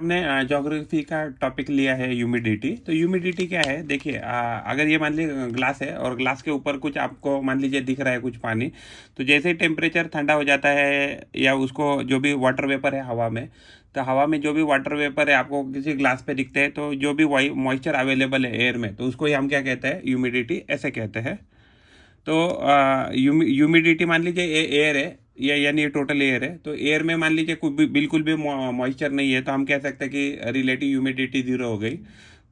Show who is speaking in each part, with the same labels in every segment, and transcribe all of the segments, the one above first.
Speaker 1: आपने ज्योग्राफी का टॉपिक लिया है ह्यूमिडिटी। तो ह्यूमिडिटी क्या है, देखिए अगर ये मान लीजिए ग्लास है और ग्लास के ऊपर कुछ आपको मान लीजिए दिख रहा है कुछ पानी, तो जैसे ही टेम्परेचर ठंडा हो जाता है या उसको जो भी वाटर वेपर है हवा में, तो हवा में जो भी वाटर वेपर है आपको किसी ग्लास पे दिखते हैं, तो जो भी मॉइस्चर अवेलेबल है एयर में, तो उसको ही हम क्या कहते हैं, ह्यूमिडिटी ऐसे कहते हैं। तो ह्यूमिडिटी मान लीजिए एयर है, ये यानी ये टोटल एयर है, तो एयर में मान लीजिए कुछ भी बिल्कुल भी मॉइस्चर नहीं है, तो हम कह सकते हैं कि रिलेटिव ह्यूमिडिटी जीरो हो गई।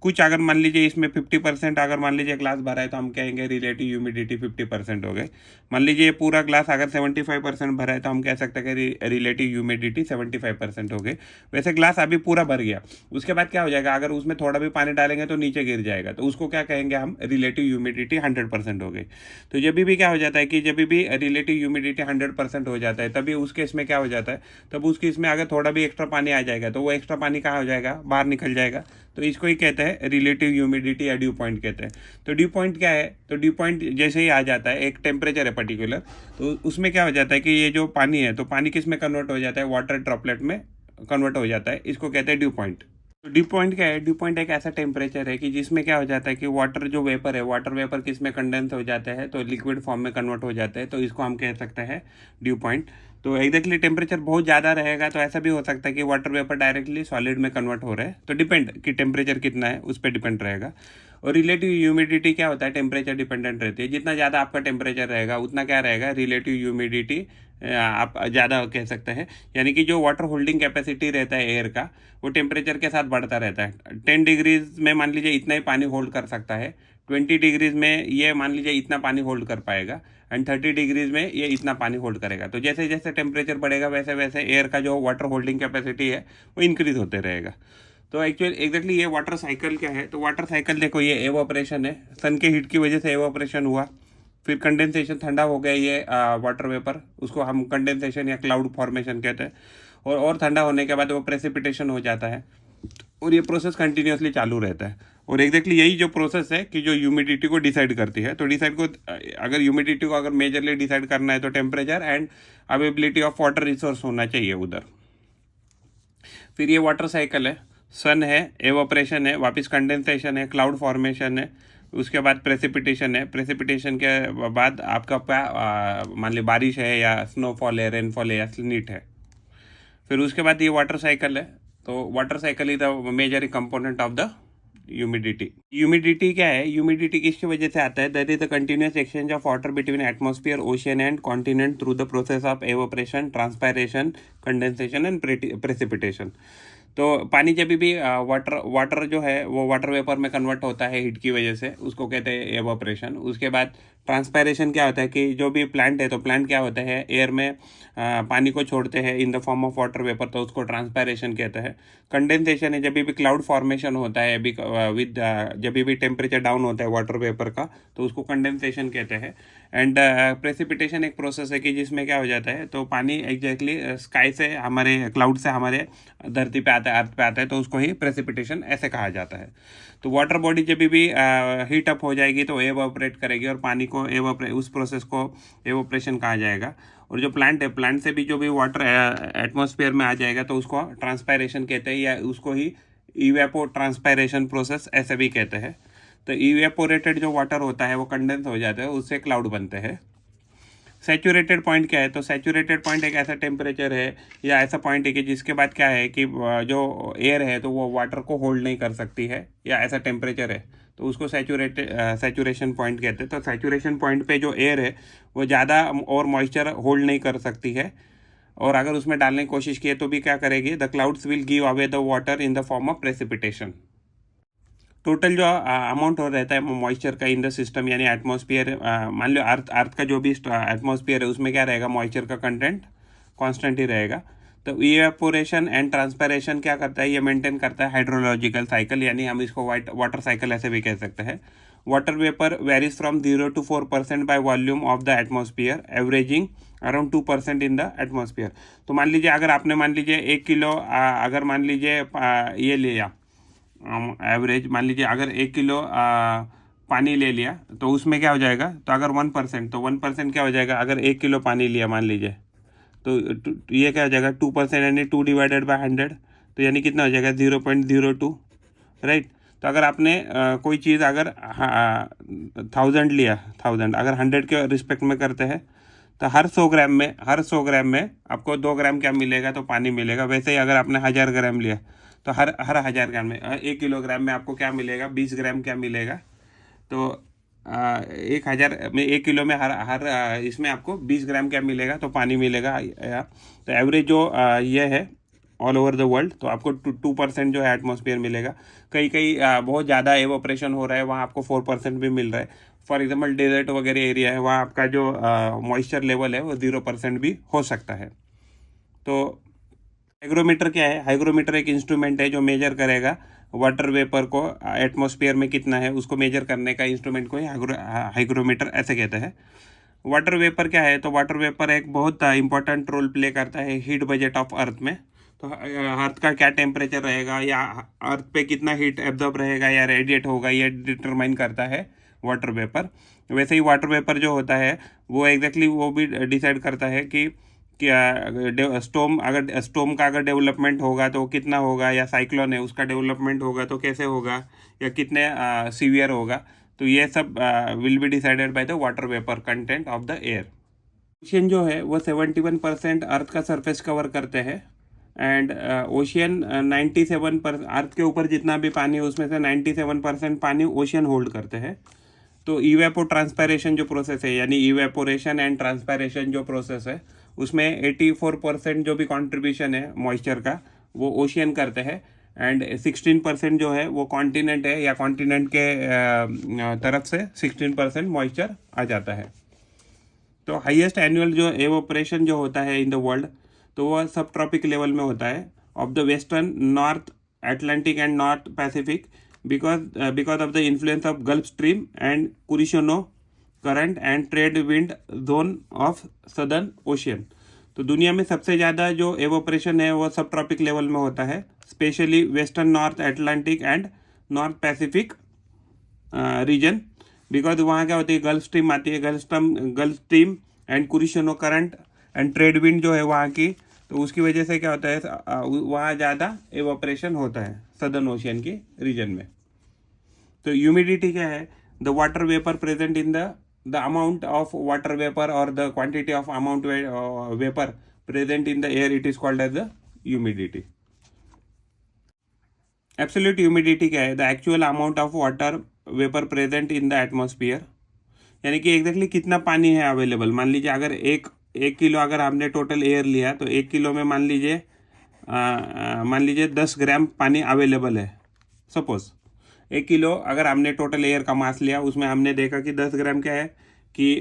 Speaker 1: कुछ अगर मान लीजिए इसमें 50% अगर मान लीजिए ग्लास भरा है, तो हम कहेंगे रिलेटिव ह्यूमिडिटी 50% हो गई। मान लीजिए ये पूरा ग्लास अगर 75% भरा है, तो हम कह सकते हैं कि रिलेटिव ह्यूमिडिटी 75% हो गई। वैसे ग्लास अभी पूरा भर गया, उसके बाद क्या हो जाएगा, अगर उसमें थोड़ा भी पानी डालेंगे तो नीचे गिर जाएगा, तो उसको क्या कहेंगे हम, रिलेटिव ह्यूमिडिटी 100% हो गई। तो जब भी क्या हो जाता है कि जब भी रिलेटिव ह्यूमिडिटी 100% हो जाता है, तभी उस केस में क्या हो जाता है, तब उस केस में अगर थोड़ा भी एक्स्ट्रा पानी आ जाएगा, तो वो एक्स्ट्रा पानी कहाँ हो जाएगा, बाहर निकल जाएगा। तो इसको ही कहते हैं रिलेटिव ह्यूमिडिटी या ड्यू पॉइंट कहते हैं। तो ड्यू पॉइंट क्या है, तो ड्यू पॉइंट जैसे ही आ जाता है, एक टेम्परेचर है पर्टिकुलर, तो उसमें क्या हो जाता है कि ये जो पानी है, तो पानी किस में कन्वर्ट हो जाता है, वाटर ड्रॉपलेट में कन्वर्ट हो जाता है, इसको कहते हैं ड्यू पॉइंट। तो ड्यू पॉइंट क्या है, ड्यू पॉइंट एक ऐसा टेम्परेचर है कि जिसमें क्या हो जाता है कि वाटर जो वेपर है, वाटर वेपर किस में कंडेंस हो जाता है, तो लिक्विड फॉर्म में कन्वर्ट हो जाता है, तो इसको हम कह सकते हैं ड्यू पॉइंट। तो एग्जैक्टली टेम्परेचर बहुत ज़्यादा रहेगा तो ऐसा भी हो सकता है कि वाटर वेपर डायरेक्टली सॉलिड में कन्वर्ट हो रहा है, तो डिपेंड कि टेम्परेचर कितना है उस पर डिपेंड रहेगा। और रिलेटिव ह्यूमिडिटी क्या होता है, टेम्परेचर डिपेंडेंट रहती है। जितना ज़्यादा आपका टेम्परेचर रहेगा उतना क्या रहेगा, रिलेटिव ह्यूमिडिटी आप ज़्यादा कह सकते हैं। यानी कि जो वाटर होल्डिंग कैपेसिटी रहता है एयर का, वो टेम्परेचर के साथ बढ़ता रहता है। 10 डिग्रीज में मान लीजिए इतना ही पानी होल्ड कर सकता है, 20 डिग्रीज में ये मान लीजिए इतना पानी होल्ड कर पाएगा, एंड 30 डिग्रीज में ये इतना पानी होल्ड करेगा। तो जैसे जैसे टेम्परेचर बढ़ेगा वैसे वैसे एयर का जो वाटर होल्डिंग कैपेसिटी है वो इंक्रीज होते रहेगा। तो एक्चुअली एग्जैक्टली ये वाटर साइकिल क्या है, तो वाटर साइकिल देखो, ये एवापोरेशन है, सन के हीट की वजह से एवापोरेशन हुआ, फिर कंडेंसेशन, ठंडा हो गया ये वाटर वेपर, उसको हम कंडेंसेशन या क्लाउड फॉर्मेशन कहते हैं। और ठंडा होने के बाद वो प्रेसिपिटेशन हो जाता है, और ये प्रोसेस कंटिन्यूसली चालू रहता है। और एग्जैक्टली यही जो प्रोसेस है कि जो ह्यूमिडिटी को डिसाइड करती है, तो डिसाइड को अगर ह्यूमिडिटी को अगर मेजरली डिसाइड करना है, तो temperature and availability of water resource होना चाहिए उधर। फिर ये वाटर साइकिल है, सन है, एवापोरेशन है, वापस कंडेंसेशन है, क्लाउड फॉर्मेशन है, उसके बाद प्रेसिपिटेशन है, प्रेसिपिटेशन के बाद आपका मान ली बारिश है या स्नोफॉल है, रेनफॉल है या स्नीट है। फिर उसके बाद ये वाटर साइकिल है, तो water cycle is the major component of the humidity. Humidity क्या है, ह्यूमिडिटी किसकी वजह से आता है, that is the continuous exchange of water between atmosphere, ocean and continent through the process of evaporation, transpiration, condensation and precipitation. तो पानी जब भी वाटर जो है वो वाटर वेपर में कन्वर्ट होता है हीट की वजह से, उसको कहते हैं एवोपरेशन। उसके बाद ट्रांसपायरेशन क्या होता है कि जो भी प्लांट है, तो प्लांट क्या होता है, एयर में पानी को छोड़ते हैं in the form of water vapour, तो उसको ट्रांसपायरेशन कहते हैं। कंडेंसेशन है जब भी क्लाउड फॉर्मेशन होता है विद जब भी टेम्परेचर डाउन होता है वाटर वेपर का, तो उसको कंडेंसेशन कहते हैं। एंड प्रेसिपिटेशन एक प्रोसेस है कि जिसमें क्या हो जाता है, तो पानी एग्जैक्टली स्काई से, हमारे क्लाउड से हमारे धरती पे आता है, अर्थ पे आता है, तो उसको ही प्रेसिपिटेशन ऐसे कहा जाता है। तो वाटर बॉडी जब भी हीट अप हो जाएगी तो एवोपरेट करेगी, और पानी को उस प्रोसेस को एवोपरेशन कहा जाएगा। और जो प्लांट है, प्लांट से भी जो भी वाटर एटमॉस्फेयर में आ जाएगा तो उसको ट्रांसपायरेशन कहते हैं, या उसको ही इवेपो ट्रांसपायरेशन प्रोसेस ऐसे भी कहते हैं। तो इवेपोरेटेड जो वाटर होता है वो कंडेंस हो जाता है, उससे क्लाउड बनते हैं। सैचुरेटेड पॉइंट क्या है, तो सैचुरेटेड पॉइंट एक ऐसा टेम्परेचर है या ऐसा पॉइंट है कि जिसके बाद क्या है कि जो एयर है तो वो वाटर को होल्ड नहीं कर सकती है, या ऐसा टेम्परेचर है, तो उसको सैचुरेशन पॉइंट कहते हैं। तो सैचुरेशन पॉइंट पे जो एयर है वो ज़्यादा और मॉइस्चर होल्ड नहीं कर सकती है, और अगर उसमें डालने की कोशिश की तो भी क्या करेगी, the clouds will give away the water in the form of precipitation. Total जो अमाउंट हो रहता है मॉइस्चर का इन द सिस्टम, यानी एटमॉस्फेयर, मान लो अर्थ का जो भी एटमॉस्फेयर है उसमें क्या रहेगा, मॉइस्चर का कंटेंट कांस्टेंट ही रहेगा। तो इवेपोरेशन एंड ट्रांसपायरेशन क्या करता है, ये मेंटेन करता है हाइड्रोलॉजिकल साइकिल, यानी हम इसको वाटर साइकिल ऐसे भी कह सकते हैं। Water vapour varies from 0 to 4% by volume of the atmosphere, averaging around 2% in the atmosphere. तो मान लीजिए अगर आपने मान लीजिए 1 किलो अगर मान लीजिए ये लिया एवरेज, मान लीजिए अगर 1 किलो पानी ले लिया, तो उसमें क्या हो जाएगा, तो अगर 1%, तो 1% क्या हो जाएगा, अगर 1 किलो पानी लिया मान लीजिए, तो ये क्या हो जाएगा 2%, यानी 2 डिवाइडेड बाय 100, तो यानी कितना हो जाएगा 0.02, राइट। तो अगर आपने कोई चीज़ अगर 1000 लिया, 1000 अगर 100 के रिस्पेक्ट में करते हैं तो हर 100 ग्राम में आपको 2 ग्राम क्या मिलेगा, तो पानी मिलेगा। वैसे ही अगर आपने 1000 ग्राम लिया तो हर 1000 ग्राम में 1 किलोग्राम में आपको क्या मिलेगा, 20 ग्राम क्या मिलेगा। तो 1000 में 1 किलो में हर इसमें आपको 20 ग्राम क्या मिलेगा, तो पानी मिलेगा। तो एवरेज जो ये है ऑल ओवर द वर्ल्ड, तो आपको 2% जो है एटमॉस्फेयर मिलेगा। कई बहुत ज़्यादा एवोपरेशन हो रहा है, वहाँ आपको 4% भी मिल रहा है। फॉर एग्जांपल डेजर्ट वगैरह एरिया है, वहाँ आपका जो मॉइस्चर लेवल है वो 0% भी हो सकता है। तो हाइग्रोमीटर क्या है? हाइग्रोमीटर एक इंस्ट्रूमेंट है जो मेजर करेगा वाटर वेपर को, एटमॉस्फेयर में कितना है उसको मेजर करने का इंस्ट्रूमेंट को हाइग्रोमीटर ऐसे कहते हैं। वाटर वेपर क्या है? तो वाटर वेपर एक बहुत इंपॉर्टेंट रोल प्ले करता है हीट बजट ऑफ अर्थ में। तो अर्थ का क्या टेम्परेचर रहेगा या अर्थ पे कितना हीट एब्जॉर्ब रहेगा या रेडिएट होगा, ये डिटरमाइन करता है वाटर वेपर। वैसे ही वाटर वेपर जो होता है वो एग्जैक्टली वो भी डिसाइड करता है कि क्या स्टॉर्म का अगर डेवलपमेंट होगा तो कितना होगा, या साइक्लोन है उसका डेवलपमेंट होगा तो कैसे होगा, या कितने सीवियर होगा। तो ये सब will be decided by the water vapour content of the air. Ocean जो है वो 71% अर्थ का सरफेस कवर करते हैं, एंड ओशियन 97%, अर्थ के ऊपर जितना भी पानी है उसमें से 97% पानी ओशियन होल्ड करते हैं। तो इवेपो ट्रांसपायरेशन जो प्रोसेस है, यानी इवेपोरेशन एंड ट्रांसपायरेशन जो प्रोसेस है, उसमें 84% जो भी कंट्रीब्यूशन है मॉइस्चर का वो ओशियन करते हैं, एंड 16% जो है वो कॉन्टिनेंट है, या कॉन्टिनेंट के तरफ से 16% मॉइस्चर आ जाता है। तो हाईएस्ट एनुअल जो एवोपरेशन जो होता है इन द वर्ल्ड, तो वह सब ट्रॉपिक लेवल में होता है of the western, north Atlantic and north Pacific, because of the influence of Gulf Stream and Kuroshio current and trade wind zone of Southern Ocean। तो दुनिया में सबसे ज़्यादा जो एवोपरेशन है वो सब ट्रॉपिक लेवल में होता है, specially western north Atlantic and north Pacific region. Because वहाँ क्या होती है, गल्फ स्ट्रीम आती है, gulf stream and Kuroshio current and trade wind जो है वहाँ की, तो उसकी वजह से क्या होता है वहाँ ज़्यादा एवोपरेशन होता है सदर्न ओशियन की रीजन में। तो ह्यूमिडिटी क्या है? The water vapour present in the amount of water vapour और the quantity of amount vapour present in the air, it is called as the humidity. Absolute humidity क्या है? The actual amount of water vapour present in the atmosphere, यानी कि exactly कितना पानी है available. मान लीजिए अगर एक किलो अगर आपने टोटल एयर लिया, तो 1 किलो में मान लीजिए 10 ग्राम पानी अवेलेबल है। सपोज 1 किलो अगर हमने टोटल एयर का मास लिया, उसमें हमने देखा कि 10 ग्राम क्या है कि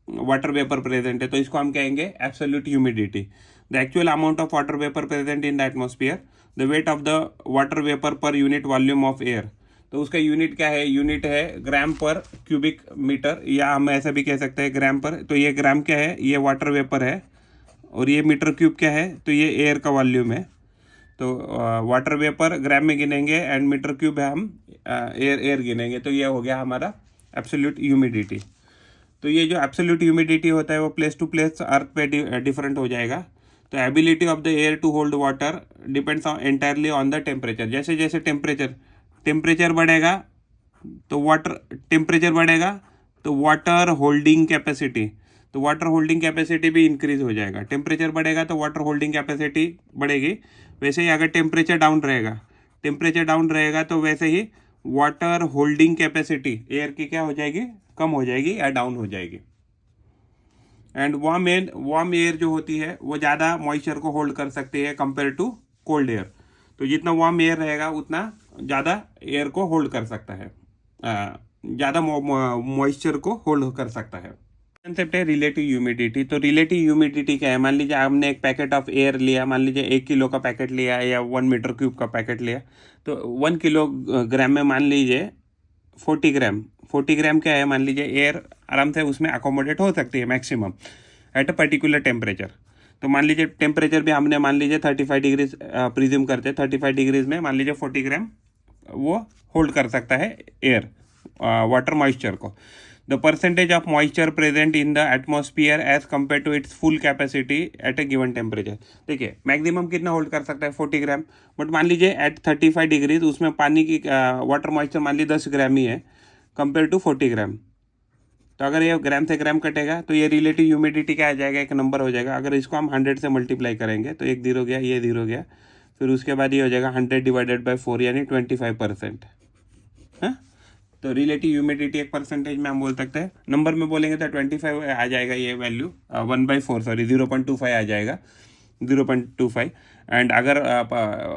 Speaker 1: वाटर वेपर प्रेजेंट है, तो इसको हम कहेंगे absolute humidity. The actual amount of water vapour present in the atmosphere, the weight of the water vapour per unit volume of air. तो उसका यूनिट क्या है? यूनिट है ग्राम पर क्यूबिक मीटर, या हम ऐसा भी कह सकते हैं ग्राम पर। तो ये ग्राम क्या है? ये वाटर वेपर है, और ये मीटर क्यूब क्या है? तो ये एयर का वॉल्यूम है। तो वाटर वेपर ग्राम में गिनेंगे एंड मीटर क्यूब है हम एयर गिनेंगे। तो ये हो गया हमारा एब्सोल्यूट ह्यूमिडिटी। तो ये जो एब्सोल्यूट ह्यूमिडिटी होता है वो प्लेस टू प्लेस अर्थ पे डिफरेंट हो जाएगा। तो ability of the air to hold water depends entirely on the temperature. जैसे जैसे टेम्परेचर बढ़ेगा तो वाटर होल्डिंग कैपेसिटी, तो वाटर होल्डिंग कैपेसिटी भी इंक्रीज हो जाएगा। टेम्परेचर बढ़ेगा तो वाटर होल्डिंग कैपेसिटी बढ़ेगी। वैसे ही अगर टेम्परेचर डाउन रहेगा तो वैसे ही वाटर होल्डिंग कैपेसिटी एयर की क्या हो जाएगी? कम हो जाएगी या डाउन हो जाएगी। एंड वार्म एयर जो होती है वो ज़्यादा मॉइस्चर को होल्ड कर सकती है कंपेयर टू कोल्ड एयर। तो जितना वार्म एयर रहेगा उतना ज़्यादा एयर को होल्ड कर सकता है, ज़्यादा मॉइस्चर को होल्ड कर सकता है। कंसेप्ट है रिलेटिव ह्यूमिडिटी। तो रिलेटिव ह्यूमिडिटी क्या है? मान लीजिए आपने एक पैकेट ऑफ एयर लिया, मान लीजिए 1 किलो का पैकेट लिया या 1 मीटर क्यूब का पैकेट लिया, तो 1 किलोग्राम में मान लीजिए 40 ग्राम क्या है? मान लीजिए एयर आराम से उसमें अकोमोडेट हो सकती है maximum eight a particular temperature. तो मान लीजिए टेम्परेचर भी हमने मान लीजिए 35 डिग्रीज प्रिज्यूम करते हैं, 35 डिग्रीज में मान लीजिए 40 ग्राम वो होल्ड कर सकता है एयर वाटर मॉइस्चर को। The percentage of moisture present in the atmosphere as compare to its full capacity at a given temperature. देखिए मैक्सिमम कितना होल्ड कर सकता है 40 ग्राम, बट मान लीजिए एट 35 डिग्रीज उसमें पानी की वाटर मॉइस्चर मान लीजिए 10 ग्राम ही है कंपेयर टू 40 ग्राम। तो अगर ये ग्राम से ग्राम कटेगा तो ये रिलेटिव ह्यूमिडिटी क्या आ जाएगा, एक नंबर हो जाएगा। अगर इसको हम 100 से मल्टीप्लाई करेंगे तो एक 0 गया, ये 0 गया, फिर उसके बाद ये हो जाएगा 100 डिवाइडेड बाई 4 यानी 25%। हाँ, तो रिलेटिव ह्यूमिडिटी एक परसेंटेज में हम बोल सकते हैं, नंबर में बोलेंगे तो 25 आ जाएगा ये वैल्यू, 1/4 सॉरी 0.25 आ जाएगा, 0.25। एंड अगर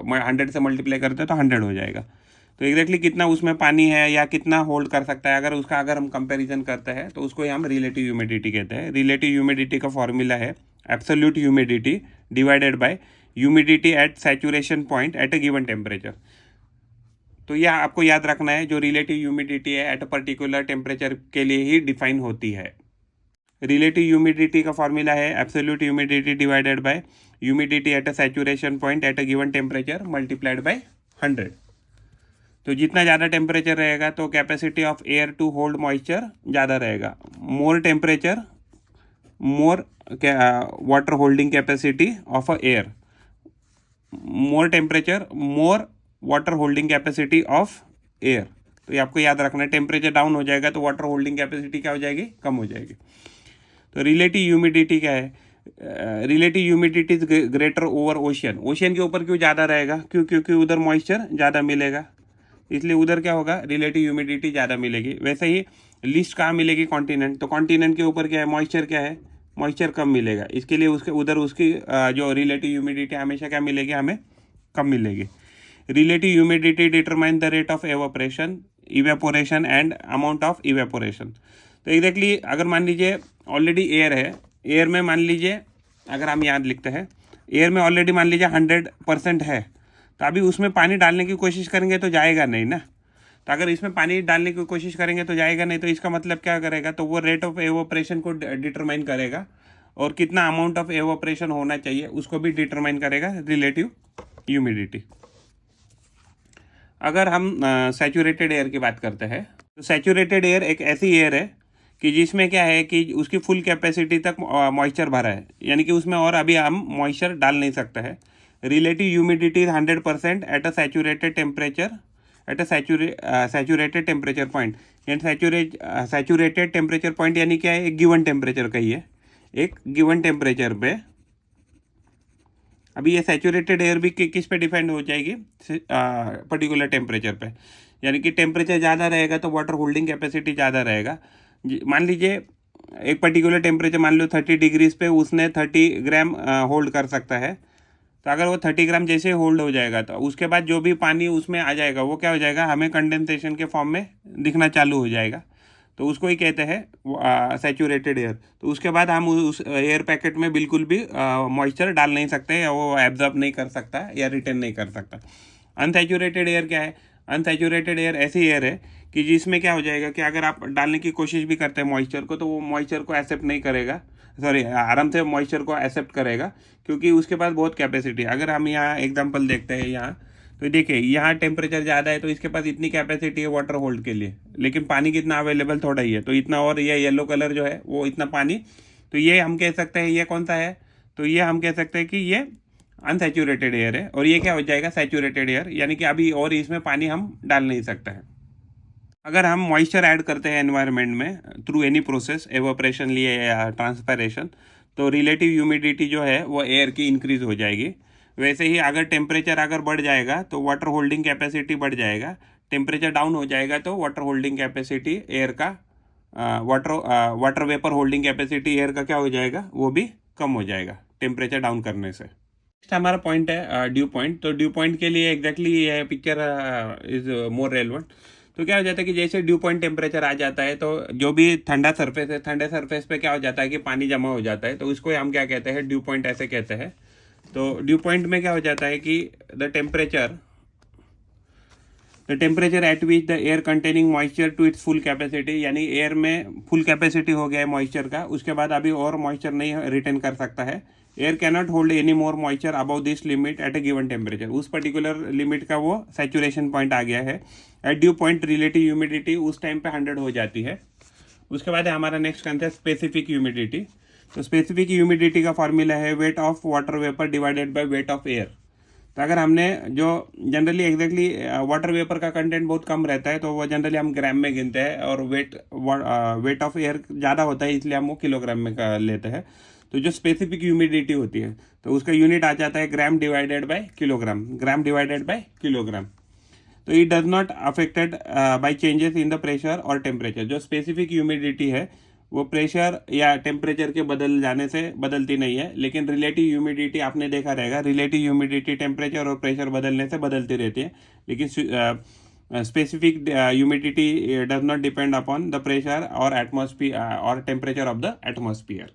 Speaker 1: 100 से मल्टीप्लाई करते हैं तो 100 हो जाएगा। तो एग्जैक्टली कितना उसमें पानी है या कितना होल्ड कर सकता है, अगर हम कंपैरिजन करते हैं तो उसको हम रिलेटिव ह्यूमिडिटी कहते हैं। रिलेटिव ह्यूमिडिटी का फॉर्मूला है absolute humidity divided by humidity at saturation point at a given temperature. तो यह आपको याद रखना है, जो रिलेटिव ह्यूमिडिटी है एट अ पर्टिकुलर टेम्परेचर के लिए ही डिफाइन होती है। रिलेटिव ह्यूमिडिटी का फॉर्मूला है absolute humidity divided by humidity at a saturation point at a given temperature multiplied by 100। तो जितना ज़्यादा टेम्परेचर रहेगा तो capacity of air to hold moisture ज़्यादा रहेगा। More temperature more water holding capacity of a air, more temperature more water holding capacity of air. तो ये आपको याद रखना है, टेम्परेचर डाउन हो जाएगा तो वाटर होल्डिंग कैपेसिटी क्या हो जाएगी, कम हो जाएगी। तो रिलेटिव ह्यूमिडिटी क्या है, relative humidity is greater over ocean. Ocean के ऊपर क्यों ज़्यादा रहेगा, क्योंकि उधर मॉइस्चर ज़्यादा मिलेगा, इसलिए उधर क्या होगा, रिलेटिव ह्यूमिडिटी ज़्यादा मिलेगी। वैसे ही लिस्ट कहाँ मिलेगी, कॉन्टिनेंट। तो कॉन्टिनेंट के ऊपर क्या है, मॉइस्चर क्या है, मॉइस्चर कम मिलेगा, इसके लिए उसके उधर उसकी जो रिलेटिव ह्यूमिडिटी हमेशा क्या मिलेगी, हमें कम मिलेगी। Relative humidity determine the rate of evaporation, evaporation and amount of evaporation. तो एग्जैक्टली अगर मान लीजिए ऑलरेडी एयर है, एयर में मान लीजिए अगर हम याद लिखते हैं, एयर में ऑलरेडी मान लीजिए 100% है, तो अभी उसमें पानी डालने की कोशिश करेंगे तो जाएगा नहीं ना। तो अगर इसमें पानी डालने की कोशिश करेंगे तो जाएगा नहीं, तो इसका मतलब क्या करेगा, तो वो रेट ऑफ एवोपरेशन को डिटरमाइन करेगा, और कितना अमाउंट ऑफ एवोपरेशन होना चाहिए उसको भी डिटरमाइन करेगा रिलेटिव ह्यूमिडिटी। अगर हम सैचुरेटेड एयर की बात करते हैं, तो सैचुरेटेड एयर एक ऐसी एयर है कि जिसमें क्या है कि उसकी फुल कैपेसिटी तक मॉइस्चर भरा है, यानी कि उसमें और अभी हम मॉइस्चर डाल नहीं सकते हैं। Relative humidity is 100% at a saturated temperature, at a saturated temperature point. यानी सैचुरेटेड टेम्परेचर पॉइंट यानी क्या है, एक गिवन टेम्परेचर का ही है, एक गिवन टेम्परेचर पे। अभी ये सैचुरेटेड एयर भी किस पे डिपेंड हो जाएगी, पर्टिकुलर टेम्परेचर पे। यानी कि टेम्परेचर ज़्यादा रहेगा तो वाटर होल्डिंग कैपेसिटी ज़्यादा रहेगा। मान लीजिए एक पर्टिकुलर टेम्परेचर मान लो 30 डिग्रीज पे उसने 30 ग्राम होल्ड कर सकता है। तो अगर वो 30 ग्राम जैसे होल्ड हो जाएगा तो उसके बाद जो भी पानी उसमें आ जाएगा वो क्या हो जाएगा, हमें कंडेंसेशन के फॉर्म में दिखना चालू हो जाएगा। तो उसको ही कहते हैं सैचुरेटेड एयर। तो उसके बाद हम उस एयर पैकेट में बिल्कुल भी मॉइस्चर डाल नहीं सकते, या वो एब्जॉर्ब नहीं कर सकता या रिटेन नहीं कर सकता। अनसैचुरेटेड एयर क्या है, अनसैचुरेटेड एयर ऐसी एयर है कि जिसमें क्या हो जाएगा कि अगर आप डालने की कोशिश भी करते हैं मॉइस्चर को, तो वो मॉइस्चर को एक्सेप्ट नहीं करेगा, सॉरी आराम से मॉइस्चर को एक्सेप्ट करेगा, क्योंकि उसके पास बहुत कैपेसिटी। अगर हम यहाँ एग्जांपल देखते हैं यहाँ, तो देखिए यहाँ टेम्परेचर ज़्यादा है तो इसके पास इतनी कैपेसिटी है वाटर होल्ड के लिए, लेकिन पानी कितना अवेलेबल थोड़ा ही है, तो इतना, और ये येलो कलर जो है वो इतना पानी। तो ये हम कह सकते हैं ये कौन सा है, तो ये हम कह सकते हैं कि ये अनसैचुरेटेड एयर है, और ये क्या हो जाएगा, सैचुरेटेड एयर, यानी कि अभी और इसमें पानी हम डाल नहीं सकते हैं। अगर हम मॉइस्चर ऐड करते हैं एनवायरनमेंट में थ्रू एनी प्रोसेस, एवोपरेशन लिए या ट्रांसपायरेशन, तो रिलेटिव ह्यूमिडिटी जो है वो एयर की इंक्रीज हो जाएगी। वैसे ही अगर टेम्परेचर अगर बढ़ जाएगा तो वाटर होल्डिंग कैपेसिटी बढ़ जाएगा, टेम्परेचर डाउन हो जाएगा तो वाटर होल्डिंग कैपेसिटी एयर का water vapour holding capacity air का क्या हो जाएगा, वो भी कम हो जाएगा टेम्परेचर डाउन करने से। नेक्स्ट हमारा पॉइंट है ड्यू पॉइंट। तो ड्यू पॉइंट के लिए एग्जैक्टली ये पिक्चर इज मोर रेलेवेंट। तो क्या हो जाता है कि जैसे ड्यू पॉइंट टेम्परेचर आ जाता है तो जो भी ठंडा सरफेस है, ठंडे सरफेस पे क्या हो जाता है कि पानी जमा हो जाता है, तो उसको हम क्या कहते हैं, ड्यू पॉइंट ऐसे कहते हैं। तो ड्यू पॉइंट में क्या हो जाता है कि the temperature at which the air containing moisture to its full capacity, यानी एयर में फुल कैपेसिटी हो गया है मॉइस्चर का, उसके बाद अभी और मॉइस्चर नहीं रिटेन कर सकता है। Air cannot hold any more moisture above this limit at a given temperature, उस पर्टिकुलर लिमिट का वो सैचुरेशन पॉइंट आ गया है। At dew point relative humidity उस टाइम पे 100 हो जाती है, उसके बाद है हमारा नेक्स्ट कंसेप्ट है स्पेसिफिक ह्यूमिडिटी। तो स्पेसिफिक ह्यूमिडिटी का फॉर्मूला है weight of water vapour divided by weight of air. तो अगर हमने जो जनरली एग्जैक्टली वाटर वेपर का कंटेंट बहुत कम रहता है तो वो जनरली हम ग्राम में गिनते हैं, और वेट ऑफ एयर ज़्यादा होता है इसलिए हम वो किलोग्राम में लेते हैं। तो जो स्पेसिफिक ह्यूमिडिटी होती है तो उसका यूनिट आ जाता है gram divided by kilogram, gram divided by kilogram. तो it does not affected by changes in the pressure और टेम्परेचर। जो स्पेसिफिक ह्यूमिडिटी है वो प्रेशर या टेम्परेचर के बदल जाने से बदलती नहीं है, लेकिन रिलेटिव ह्यूमिडिटी आपने देखा रहेगा, रिलेटिव ह्यूमिडिटी टेम्परेचर और प्रेशर बदलने से बदलती रहती है, लेकिन specific humidity does not depend upon the pressure और एटमॉस्फेयर और टेम्परेचर ऑफ द एटमॉस्फेयर।